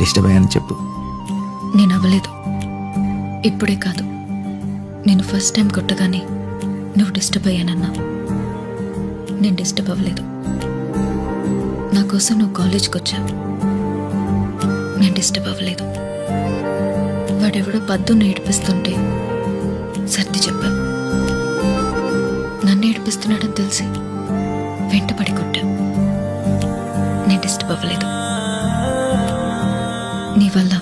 Disturb అయ్యాను చెప్పు. నేను అవ్వలేదు. ఇప్పుడే కాదు, నేను ఫస్ట్ టైం కొట్టగానే నువ్వు డిస్టర్బ్ అయ్యానన్నా. నేను డిస్టర్బ్ అవ్వలేదు. నా కోసం నువ్వు కాలేజ్కి వచ్చావు. నేను డిస్టర్బ్ అవ్వలేదు. వాడెవడో పద్దును ఏడిపిస్తుంటే సర్ది చెప్పావు. నన్ను ఏడిపిస్తున్నాడని తెలిసి వెంటపడి కొట్టా. నేను డిస్టర్బ్ అవ్వలేదు. నీ వల్ల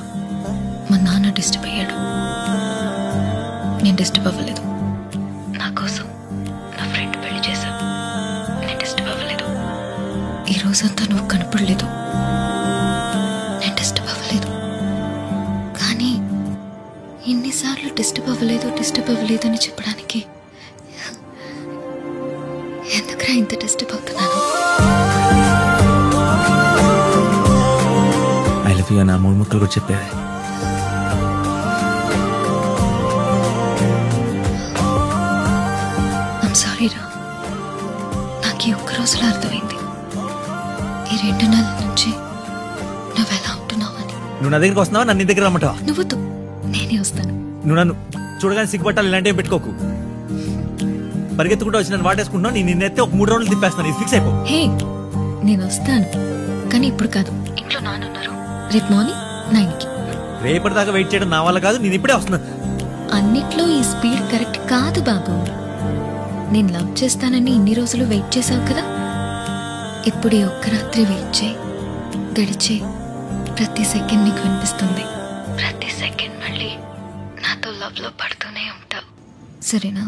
మా నాన్న డిస్టర్బ్ అయ్యాడు. నేను డిస్టర్బ్ అవ్వలేదు. నా కోసం నా ఫ్రెండ్ పెళ్లి చేశావు. నేను డిస్టర్బ్ అవ్వలేదు. ఈ రోజంతా నువ్వు కనపడలేదు. నేను డిస్టర్బ్ అవ్వలేదు. కానీ ఇన్నిసార్లు డిస్టర్బ్ అవ్వలేదు అని చెప్పడానికి ఎందుకురా ఇంత డిస్టర్బ్ అవుతున్నాను? ఐ లవ్ యూ అన్న 3 ముక్కలు కూడా చెప్పేది. సారీ రా, నాకు ఈ ఒక్క రోజులో అర్థమైంది ఈ 2 నెలల నుంచి నువ్వు ఎలా ఉంటున్నావని. నువ్వు నా దగ్గరికి వస్తున్నావా, నన్ను నీ దగ్గర రమ్మంటావా? నువ్వుతో నేనే వస్తాను. నువ్వు నన్ను చూడగానే సిగ్గుపట్టాలి, ఇలాంటివి పెట్టుకోకు. పరిగెత్తుకుంటూ వచ్చి నన్ను వాటేసుకుంటున్నావు. నేను నిన్నెత్తే ఒక 3 రౌండ్లు తిప్పేస్తాను. ఇది ఫిక్స్ అయిపో. హే, నేను వస్తాను, కానీ ఇప్పుడు కాదు. ఇంట్లో నాన్నున్నారు. రేపు మార్నింగ్ 9కి. రేపటిదాకా వెయిట్ చేయడం నా వల్ల కాదు. నేను ఇప్పుడే వస్తున్నాను. అన్నిట్లో ఈ స్పీడ్ కరెక్ట్ కాదు బాబు. నేను లవ్ చేస్తానని ఇన్ని రోజులు వెయిట్ చేశావు కదా. ఇప్పుడు ఈ ఒక్క రాత్రి వెయిట్ చేయి. గడిచే ప్రతి సెకండ్ నీకు వినిపిస్తుంది. ప్రతి సెకండ్ మళ్ళీ నాతో లవ్ లో పడుతూనే ఉంటావు. సరేనా?